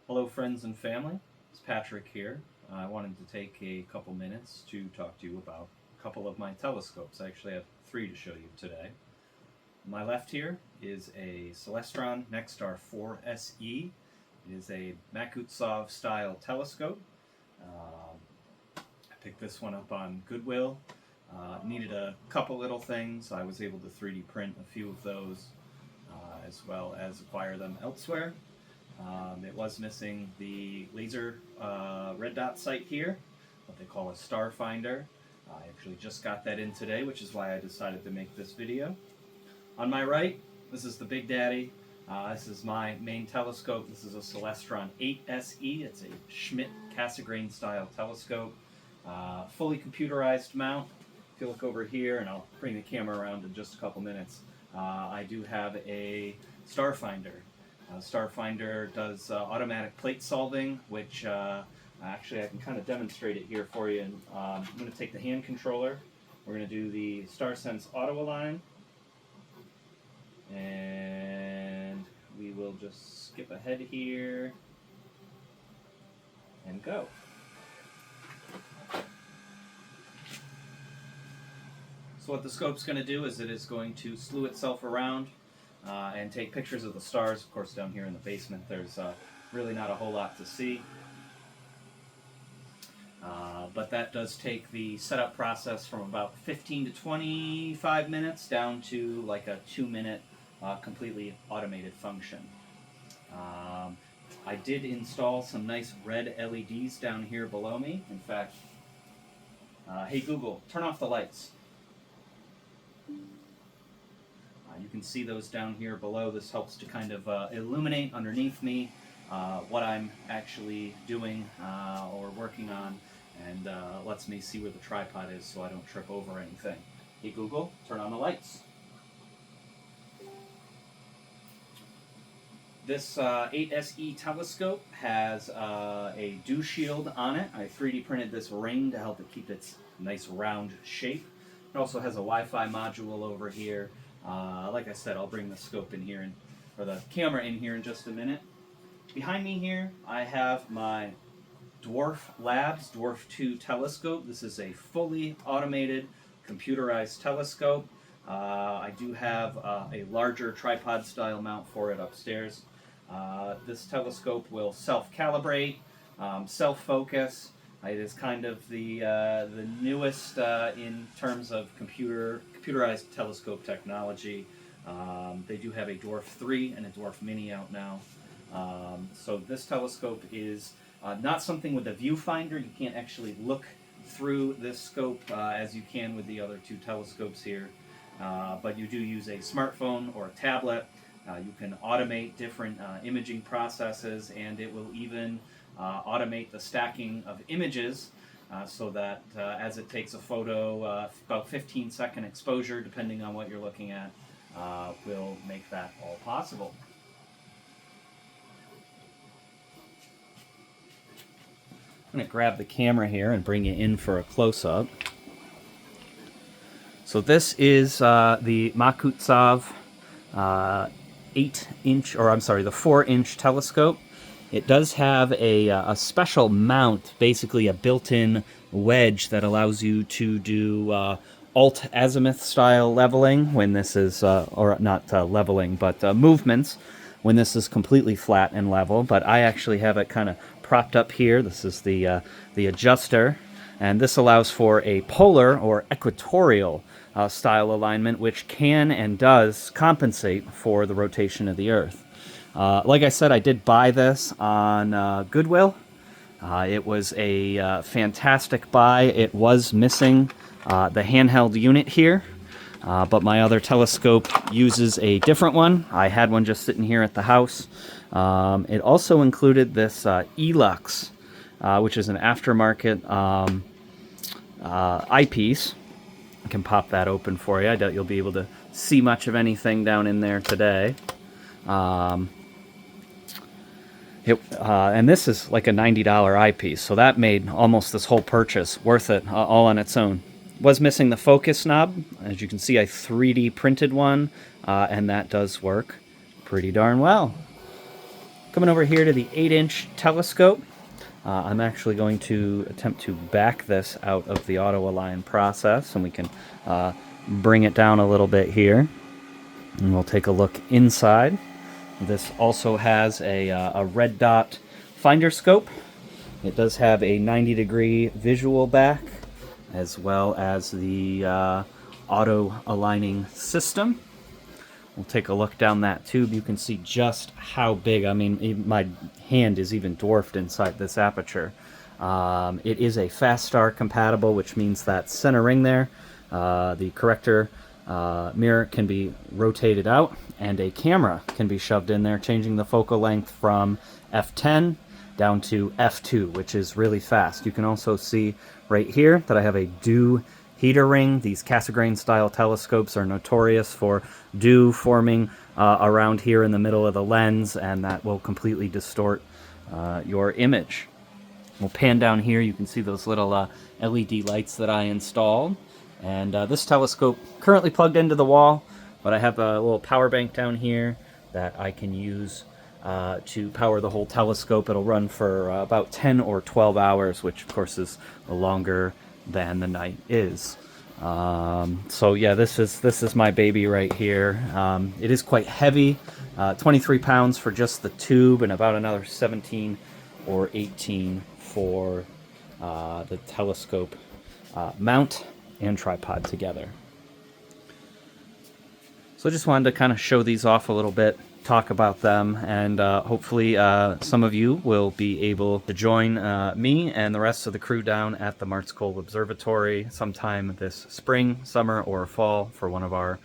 Hello, friends and family. It's Patrick here. I wanted to take a couple minutes to talk to you about a couple of my telescopes. I actually have three to show you today. On my left here is a Celestron Nexstar 4 SE. It is a Makutsov style telescope. I picked this one up on Goodwill. Needed a couple little things. I was able to 3D print a few of those, as well as acquire them elsewhere. It was missing the laser red dot sight here, what they call a star finder. I actually just got that in today, which is why I decided to make this video. On my right, this is the Big Daddy. This is my main telescope. This is a Celestron 8 SE. It's a Schmidt Cassegrain style telescope. Fully computerized mount. If you look over here, and I'll bring the camera around in just a couple minutes, I do have a star finder. Starfinder does automatic plate solving, which actually I can kind of demonstrate it here for you. And I'm going to take the hand controller. We're going to do the StarSense auto align, and we will just skip ahead here and go. So what the scope's going to do is it is going to slew itself around and take pictures of the stars. Of course, down here in the basement, there's really not a whole lot to see. But that does take the setup process from about 15 to 25 minutes down to like a 2-minute completely automated function. I did install some nice red LEDs down here below me. In fact, hey Google, turn off the lights. You can see those down here below. This helps to kind of illuminate underneath me what I'm actually doing or working on, and lets me see where the tripod is so I don't trip over anything. Hey Google, turn on the lights. This 8SE telescope has a dew shield on it. I 3D printed this ring to help it keep its nice round shape. It also has a Wi-Fi module over here. Like I said, I'll bring the scope in here, or the camera in here in just a minute. Behind me here, I have my Dwarf Labs Dwarf 2 telescope. This is a fully automated, computerized telescope. I do have a larger tripod-style mount for it upstairs. This telescope will self-calibrate, self-focus. It is kind of the newest in terms of computerized telescope technology. They do have a Dwarf 3 and a Dwarf Mini out now. So this telescope is not something with a viewfinder. You can't actually look through this scope as you can with the other two telescopes here. But you do use a smartphone or a tablet. You can automate different imaging processes, and it will even automate the stacking of images so that as it takes a photo, about 15-second exposure, depending on what you're looking at, will make that all possible. I'm going to grab the camera here and bring you in for a close-up. So this is the Makutsov 8-inch, or I'm sorry, the 4-inch telescope. It does have a special mount, basically a built-in wedge that allows you to do alt-azimuth style leveling when this is, or not leveling, but movements when this is completely flat and level. But I actually have it kind of propped up here. This is the adjuster, and this allows for a polar or equatorial style alignment, which can and does compensate for the rotation of the Earth. Like I said, I did buy this on Goodwill. It was a fantastic buy. It was missing the handheld unit here, but my other telescope uses a different one. I had one just sitting here at the house. It also included this Elux, which is an aftermarket eyepiece. I can pop that open for you. I doubt you'll be able to see much of anything down in there today. And this is like a $90 eyepiece, so that made almost this whole purchase worth it all on its own. Was missing the focus knob. As you can see, I 3D printed one, and that does work pretty darn well. Coming over here to the 8-inch telescope. I'm actually going to attempt to back this out of the auto-align process, and we can bring it down a little bit here. And we'll take a look inside. This also has a red dot finder scope. It does have a 90-degree visual back, as well as the auto-aligning system. We'll take a look down that tube. You can see just how big, I mean, my hand is even dwarfed inside this aperture. It is a Fast Star compatible, which means that center ring there, the corrector mirror can be rotated out, and a camera can be shoved in there, changing the focal length from f10 down to f2, which is really fast. You can also see right here that I have a dew heater ring. These Cassegrain style telescopes are notorious for dew forming around here in the middle of the lens, and that will completely distort your image. We'll pan down here. You can see those little LED lights that I installed. And this telescope currently plugged into the wall, but I have a little power bank down here that I can use to power the whole telescope. It'll run for about 10 or 12 hours, which of course is longer than the night is. So yeah, this is my baby right here. It is quite heavy, 23 pounds for just the tube, and about another 17 or 18 for the telescope mount and tripod together. So I just wanted to kind of show these off a little bit, talk about them, and hopefully some of you will be able to join me and the rest of the crew down at the Martz-Kohl Observatory sometime this spring, summer, or fall for one of our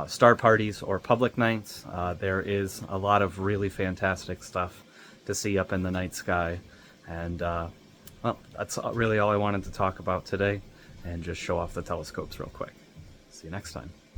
star parties or public nights. There is a lot of really fantastic stuff to see up in the night sky, and well, that's really all I wanted to talk about today, and just show off the telescopes real quick. See you next time.